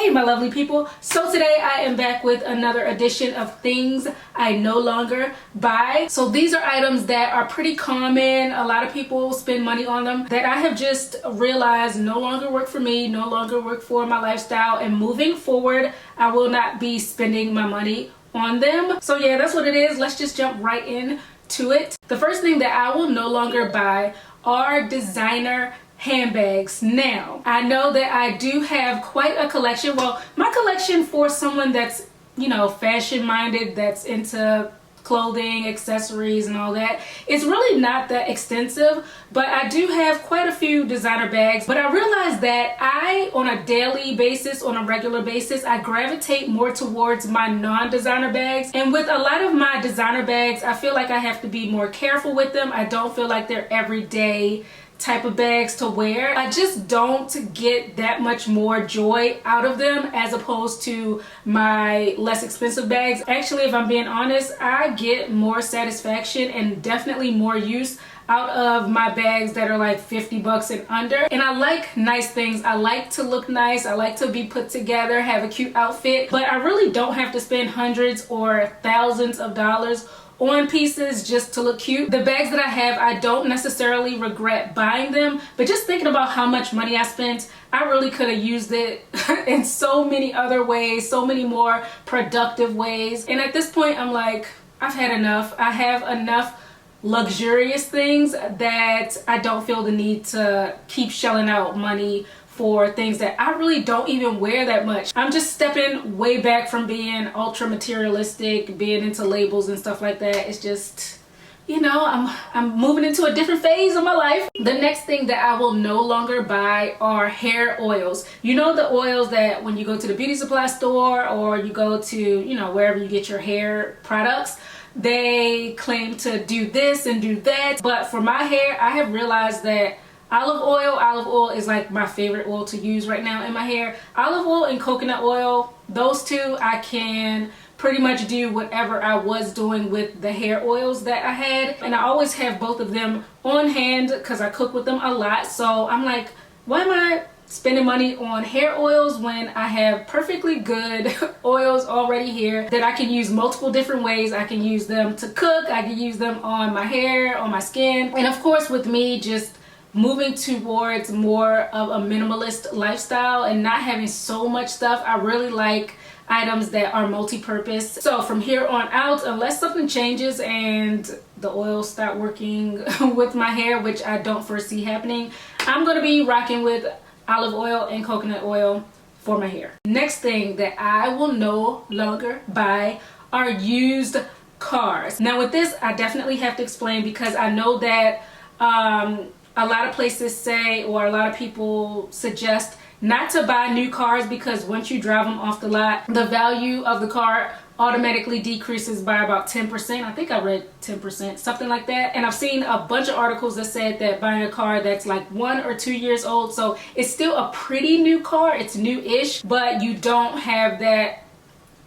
Hey my lovely people, so today I am back with another edition of things I no longer buy. So these are items that are pretty common, a lot of people spend money on them, that I have just realized no longer work for me, no longer work for my lifestyle, and moving forward I will not be spending my money on them. So yeah, that's what it is. Let's just jump right into it. The first thing that I will no longer buy are designer handbags. Now, I know that I do have quite a collection. Well, my collection for someone that's, you know, fashion minded, that's into clothing, accessories and all that, it's really not that extensive, but I do have quite a few designer bags. But I realized that on a daily basis, on a regular basis, I gravitate more towards my non-designer bags. And with a lot of my designer bags, I feel like I have to be more careful with them. I don't feel like they're everyday type of bags to wear. I just don't get that much more joy out of them as opposed to my less expensive bags. Actually, if I'm being honest, I get more satisfaction and definitely more use out of my bags that are like 50 bucks and under. And I like nice things. I like to look nice. I like to be put together, have a cute outfit, but I really don't have to spend hundreds or thousands of dollars on pieces just to look cute. The bags that I have, I don't necessarily regret buying them, but just thinking about how much money I spent, I really could have used it in so many other ways, so many more productive ways. And at this point, I'm like, I've had enough. I have enough luxurious things that I don't feel the need to keep shelling out money for things that I really don't even wear that much. I'm just stepping way back from being ultra materialistic, being into labels and stuff like that. It's just, you know, I'm moving into a different phase of my life. The next thing that I will no longer buy are hair oils. You know, the oils that when you go to the beauty supply store or you go to, you know, wherever you get your hair products, they claim to do this and do that. But for my hair, I have realized that olive oil is like my favorite oil to use right now in my hair. Olive oil and coconut oil, those two I can pretty much do whatever I was doing with the hair oils that I had. And I always have both of them on hand because I cook with them a lot. So I'm like, why am I spending money on hair oils when I have perfectly good oils already here that I can use multiple different ways? I can use them to cook, I can use them on my hair, on my skin. And of course, with me just moving towards more of a minimalist lifestyle and not having so much stuff, I really like items that are multi-purpose. So from here on out, unless something changes and the oils start working with my hair, which I don't foresee happening, I'm going to be rocking with olive oil and coconut oil for my hair. Next thing that I will no longer buy are used cars. Now with this, I definitely have to explain because I know that a lot of places say, or a lot of people suggest not to buy new cars because once you drive them off the lot, the value of the car automatically decreases by about 10%. I think I read 10%, something like that. And I've seen a bunch of articles that said that buying a car that's like 1 or 2 years old, so it's still a pretty new car, it's new-ish, but you don't have that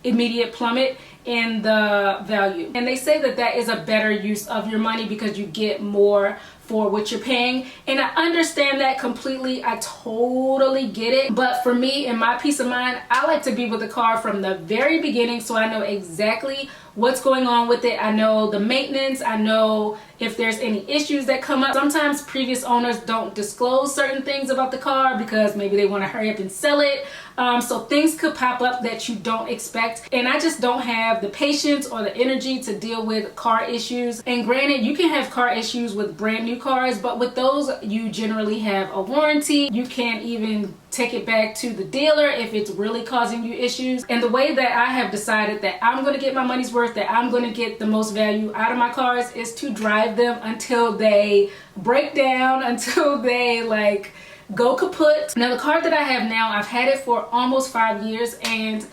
immediate plummet in the value. And they say that that is a better use of your money because you get more for what you're paying. And I understand that completely. I totally get it. But for me, in my peace of mind, I like to be with the car from the very beginning so I know exactly what's going on with it. I know the maintenance. I know if there's any issues that come up. Sometimes previous owners don't disclose certain things about the car because maybe they want to hurry up and sell it. So things could pop up that you don't expect. And I just don't have the patience or the energy to deal with car issues. And granted, you can have car issues with brand new cars, but with those, you generally have a warranty. You can't even take it back to the dealer if it's really causing you issues. And the way that I have decided that I'm going to get my money's worth, that I'm going to get the most value out of my cars, is to drive them until they break down, until they like go kaput. Now the car that I have now, I've had it for almost 5 years, and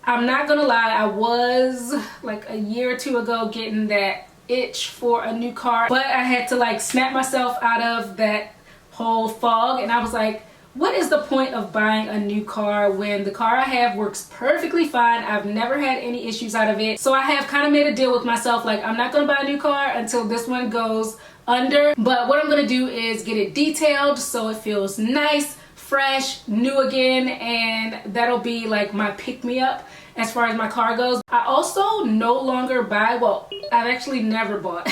I'm not gonna lie, I was like a year or two ago getting that itch for a new car, but I had to like snap myself out of that whole fog, and I was like, what is the point of buying a new car when the car I have works perfectly fine? I've never had any issues out of it. So I have kind of made a deal with myself, like I'm not gonna buy a new car until this one goes under. But what I'm gonna do is get it detailed so it feels nice, fresh, new again, and that'll be like my pick-me-up as far as my car goes. I also no longer buy, well, I've actually never bought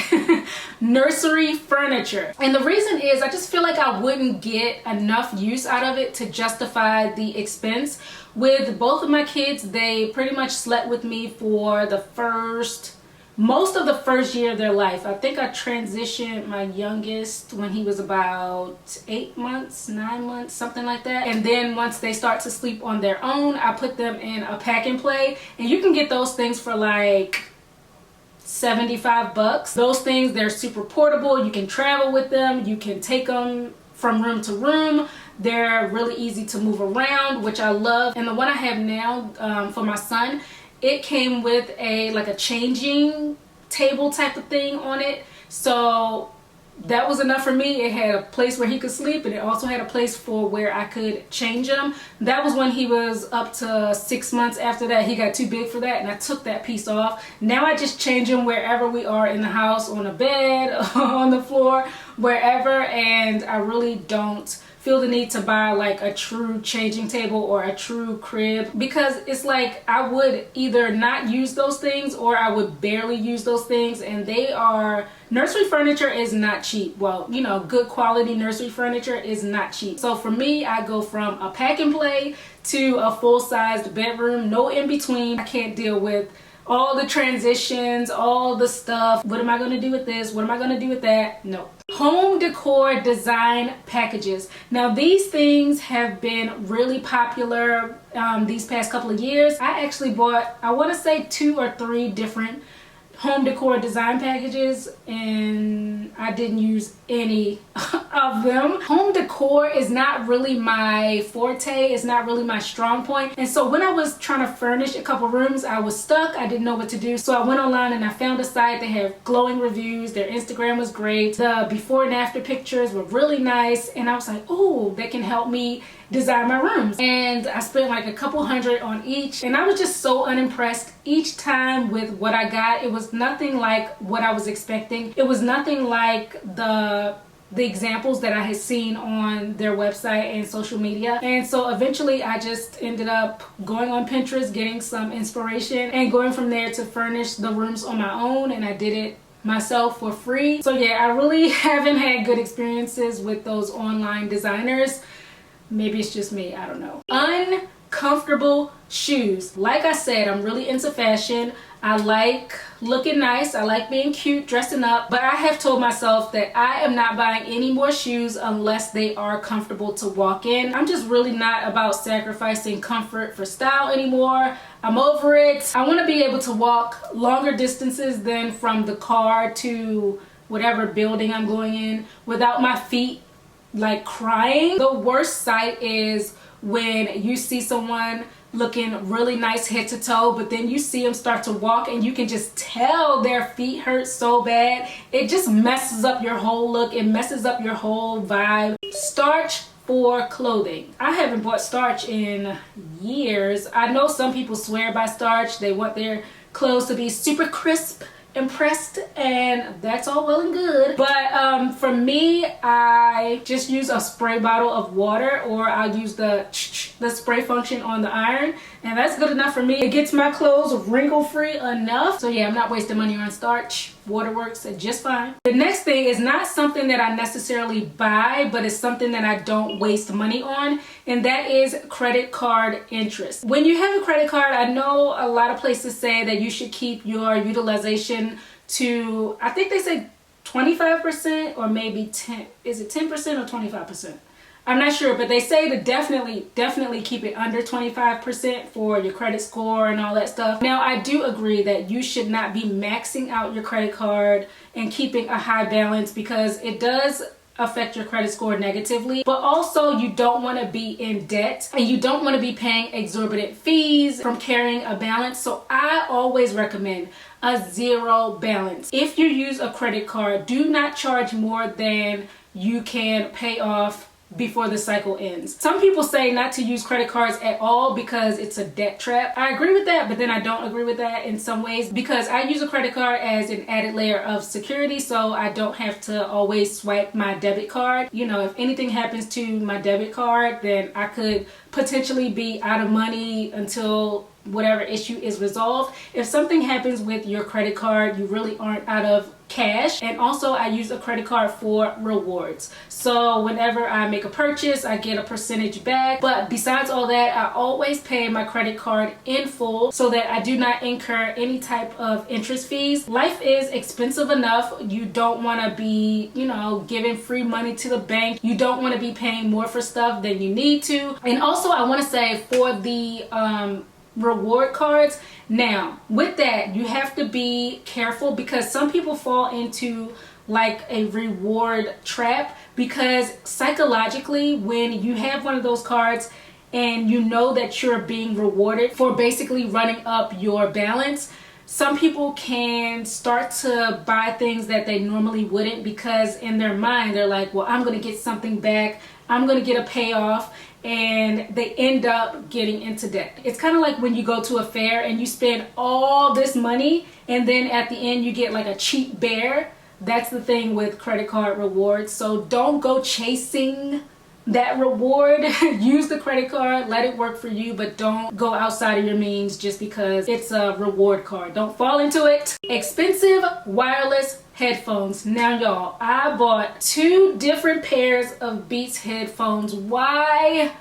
nursery furniture. And the reason is I just feel like I wouldn't get enough use out of it to justify the expense. With both of my kids, they pretty much slept with me for the most of the first year of their life. I think I transitioned my youngest when he was about 8 months, 9 months, something like that. And then once they start to sleep on their own, I put them in a pack and play. And you can get those things for like $75. Those things, they're super portable. You can travel with them. You can take them from room to room. They're really easy to move around, which I love. And the one I have now for my son, it came with a changing table type of thing on it. So that was enough for me. It had a place where he could sleep, and it also had a place for where I could change him. That was when he was up to 6 months. After that, he got too big for that, and I took that piece off. Now I just change him wherever we are in the house, on a bed, on the floor, wherever. And I really don't feel the need to buy like a true changing table or a true crib, because it's like I would either not use those things or I would barely use those things. And nursery furniture is not cheap. Well, you know, good quality nursery furniture is not cheap. So for me, I go from a pack and play to a full-sized bedroom, no in between. I can't deal with all the transitions, all the stuff. What am I going to do with this? What am I going to do with that? No. Home decor design packages. Now these things have been really popular these past couple of years. I actually bought, I want to say 2 or 3 different home decor design packages, and I didn't use any of them. Home decor is not really my forte. It's not really my strong point. And so when I was trying to furnish a couple rooms, I was stuck. I didn't know what to do. So I went online and I found a site. They have glowing reviews. Their Instagram was great. The before and after pictures were really nice. And I was like, oh, they can help me design my rooms. And I spent like a couple $100 on each, and I was just so unimpressed each time with what I got. It was nothing like what I was expecting. It was nothing like the examples that I had seen on their website and social media. And so eventually I just ended up going on Pinterest, getting some inspiration, and going from there to furnish the rooms on my own. And I did it myself for free. So yeah, I really haven't had good experiences with those online designers. Maybe it's just me, I don't know. Uncomfortable shoes. Like I said, I'm really into fashion. I like looking nice. I like being cute, dressing up. But I have told myself that I am not buying any more shoes unless they are comfortable to walk in. I'm just really not about sacrificing comfort for style anymore. I'm over it. I want to be able to walk longer distances than from the car to whatever building I'm going in without my feet like crying. The worst sight is when you see someone looking really nice head to toe, but then you see them start to walk and you can just tell their feet hurt so bad. It just messes up your whole look. It messes up your whole vibe. Starch for clothing. I haven't bought starch in years. I know some people swear by starch. They want their clothes to be super crisp and pressed, and that's all well and good. But for me, I just use a spray bottle of water, or I'll use the spray function on the iron, and that's good enough for me. It gets my clothes wrinkle free enough. So yeah, I'm not wasting money on starch. Water works just fine. The next thing is not something that I necessarily buy, but it's something that I don't waste money on, and that is credit card interest. When you have a credit card, I know a lot of places say that you should keep your utilization to, I think they say 25% or maybe 10. Is it 10% or 25%? I'm not sure, but they say to definitely keep it under 25% for your credit score and all that stuff. Now, I do agree that you should not be maxing out your credit card and keeping a high balance, because it does affect your credit score negatively. But also, you don't want to be in debt, and you don't want to be paying exorbitant fees from carrying a balance. So I always recommend a zero balance. If you use a credit card, do not charge more than you can pay off before the cycle ends. Some people say not to use credit cards at all because it's a debt trap. I agree with that, but then I don't agree with that in some ways because I use a credit card as an added layer of security, so I don't have to always swipe my debit card. You know, if anything happens to my debit card, then I could potentially be out of money until whatever issue is resolved. If something happens with your credit card, you really aren't out of cash. And also I use a credit card for rewards, so whenever I make a purchase I get a percentage back. But besides all that, I always pay my credit card in full so that I do not incur any type of interest fees. Life is expensive enough. You don't want to be, you know, giving free money to the bank. You don't want to be paying more for stuff than you need to. And also I want to say for the reward cards, now with that you have to be careful because some people fall into like a reward trap, because psychologically when you have one of those cards and you know that you're being rewarded for basically running up your balance, some people can start to buy things that they normally wouldn't because in their mind they're like, well, I'm gonna get something back, I'm gonna get a payoff, and they end up getting into debt. It's kind of like when you go to a fair and you spend all this money and then at the end you get like a cheap bear. That's the thing with credit card rewards. So don't go chasing that reward. Use the credit card, let it work for you, but don't go outside of your means just because it's a reward card. Don't fall into it. Expensive wireless headphones. Now y'all, I bought 2 different pairs of Beats headphones. Why?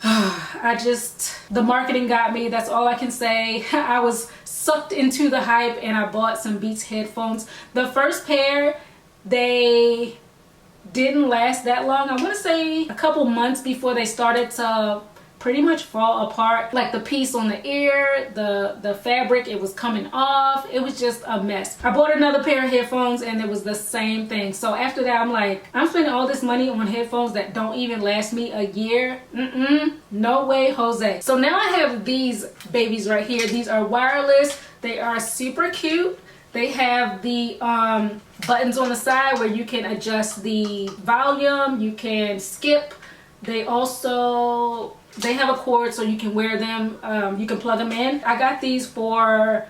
The marketing got me, that's all I can say. I was sucked into the hype and I bought some Beats headphones. The first pair, they didn't last that long. I want to say a couple months before they started to pretty much fall apart. Like the piece on the ear, the fabric, it was coming off. It was just a mess. I bought another pair of headphones and it was the same thing. So after that I'm like, I'm spending all this money on headphones that don't even last me a year. No way, Jose. So now I have these babies right here. These are wireless. They are super cute. They have the buttons on the side where you can adjust the volume, you can skip. They have a cord so you can wear them, you can plug them in. I got these for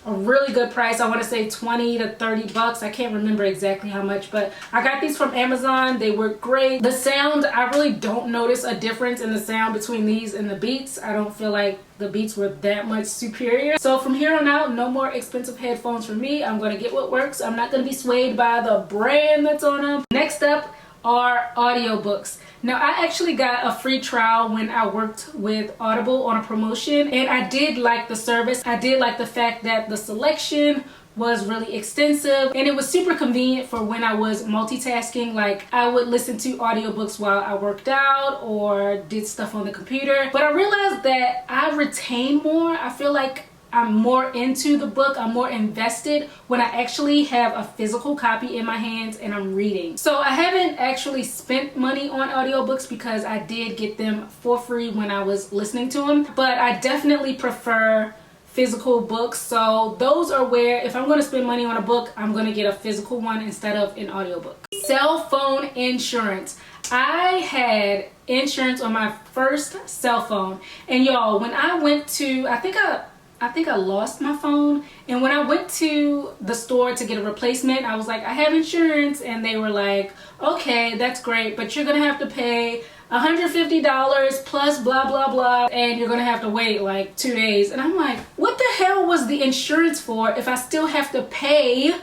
a really good price. I want to say 20 to 30 bucks. I can't remember exactly how much, but I got these from Amazon. They work great. The sound, I really don't notice a difference in the sound between these and the Beats. I don't feel like the Beats were that much superior. So from here on out, no more expensive headphones for me. I'm going to get what works. I'm not going to be swayed by the brand that's on them. Next up are audiobooks. Now I actually got a free trial when I worked with Audible on a promotion, and I did like the service. I did like the fact that the selection was really extensive and it was super convenient for when I was multitasking. Like I would listen to audiobooks while I worked out or did stuff on the computer. But I realized that I retain more. I feel like I'm more into the book, I'm more invested when I actually have a physical copy in my hands and I'm reading. So I haven't actually spent money on audiobooks because I did get them for free when I was listening to them, but I definitely prefer physical books. So those are where, if I'm going to spend money on a book, I'm going to get a physical one instead of an audiobook. Cell phone insurance. I had insurance on my first cell phone, and y'all, when I went to, I think I lost my phone, and when I went to the store to get a replacement, I was like, I have insurance, and they were like, okay, that's great, but you're gonna have to pay $150 plus blah blah blah, and you're gonna have to wait like 2 days. And I'm like, what the hell was the insurance for if I still have to pay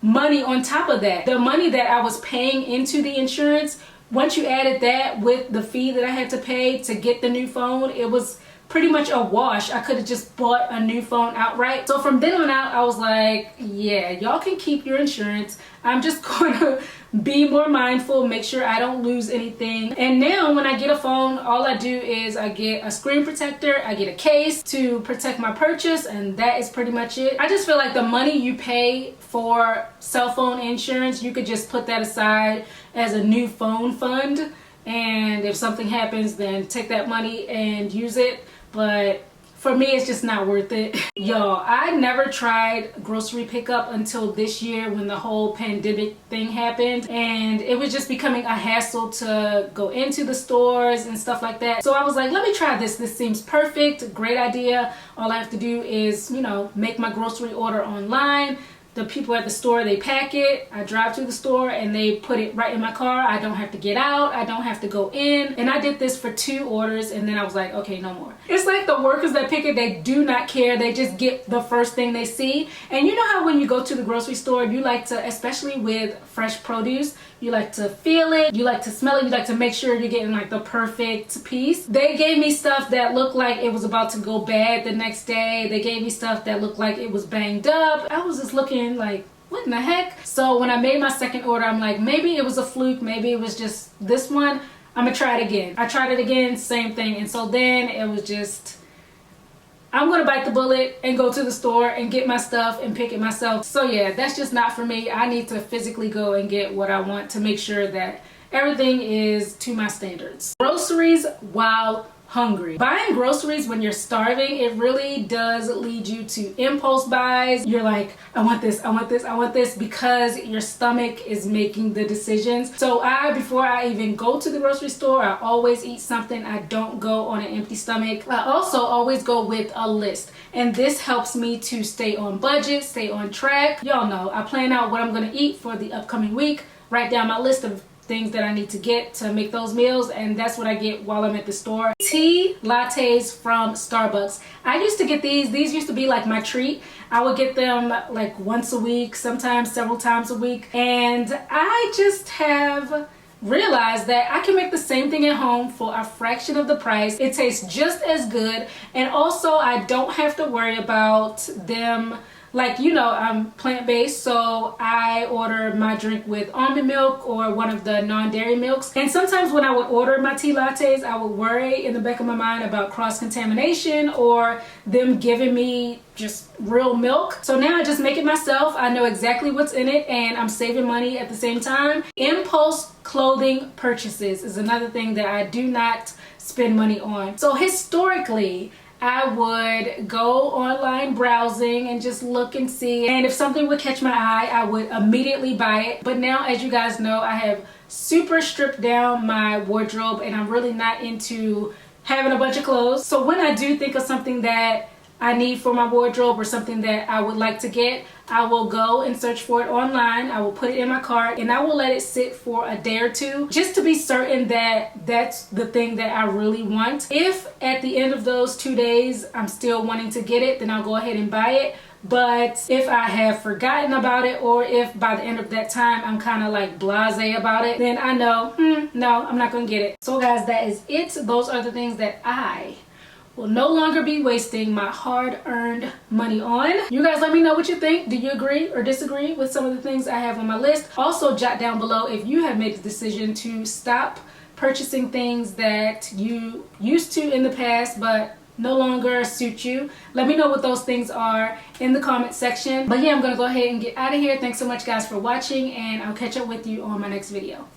money on top of that? The money that I was paying into the insurance, once you added that with the fee that I had to pay to get the new phone, it was pretty much a wash. I could have just bought a new phone outright. So from then on out, I was like, yeah, y'all can keep your insurance. I'm just gonna be more mindful, make sure I don't lose anything. And now when I get a phone, all I do is I get a screen protector, I get a case to protect my purchase, and that is pretty much it. I just feel like the money you pay for cell phone insurance, you could just put that aside as a new phone fund, and if something happens, then take that money and use it. But for me, it's just not worth it. Y'all, I never tried grocery pickup until this year when the whole pandemic thing happened, and it was just becoming a hassle to go into the stores and stuff like that. So I was like, let me try this. This seems perfect. Great idea. All I have to do is, you know, make my grocery order online. The people at the store, they pack it. I drive to the store and they put it right in my car. I don't have to get out. I don't have to go in. And I did this for 2 orders, and then I was like, okay, no more. It's like the workers that pick it, they do not care. They just get the first thing they see. And you know how when you go to the grocery store, you like to, especially with fresh produce, you like to feel it, you like to smell it, you like to make sure you're getting like the perfect piece. They gave me stuff that looked like it was about to go bad the next day. They gave me stuff that looked like it was banged up. I was just looking like, what in the heck? So when I made my second order, I'm like, maybe it was a fluke, maybe it was just this one. I'm gonna try it again. I tried it again, same thing. And so then it was just, I'm gonna bite the bullet and go to the store and get my stuff and pick it myself. So yeah, that's just not for me. I need to physically go and get what I want to make sure that everything is to my standards. Groceries while hungry. Buying groceries when you're starving, it really does lead you to impulse buys. You're like, I want this, I want this, I want this, because your stomach is making the decisions. So before I even go to the grocery store, I always eat something. I don't go on an empty stomach. I also always go with a list, and this helps me to stay on budget, stay on track. Y'all know I plan out what I'm gonna eat for the upcoming week, write down my list of things that I need to get to make those meals, and that's what I get while I'm at the store. Tea lattes from Starbucks. I used to get these used to be like my treat. I would get them like once a week, sometimes several times a week, and I just have realized that I can make the same thing at home for a fraction of the price. It tastes just as good, and also I don't have to worry about them. Like, you know, I'm plant-based, so I order my drink with almond milk or one of the non-dairy milks. And sometimes when I would order my tea lattes, I would worry in the back of my mind about cross-contamination or them giving me just real milk. So now I just make it myself. I know exactly what's in it, and I'm saving money at the same time. Impulse clothing purchases is another thing that I do not spend money on. So historically, I would go online browsing and just look and see, and if something would catch my eye, I would immediately buy it. But now, as you guys know, I have super stripped down my wardrobe, and I'm really not into having a bunch of clothes. So when I do think of something that I need for my wardrobe or something that I would like to get, I will go and search for it online. I will put it in my cart, and I will let it sit for a day or two just to be certain that that's the thing that I really want. If at the end of those 2 days I'm still wanting to get it, then I'll go ahead and buy it. But if I have forgotten about it, or if by the end of that time I'm kind of like blasé about it, then I know, no, I'm not gonna get it. So guys, that is it. Those are the things that I will no longer be wasting my hard-earned money on. You guys let me know what you think. Do you agree or disagree with some of the things I have on my list? Also, jot down below if you have made the decision to stop purchasing things that you used to in the past but no longer suit you. Let me know what those things are in the comment section. But yeah, I'm gonna go ahead and get out of here. Thanks so much guys for watching, and I'll catch up with you on my next video.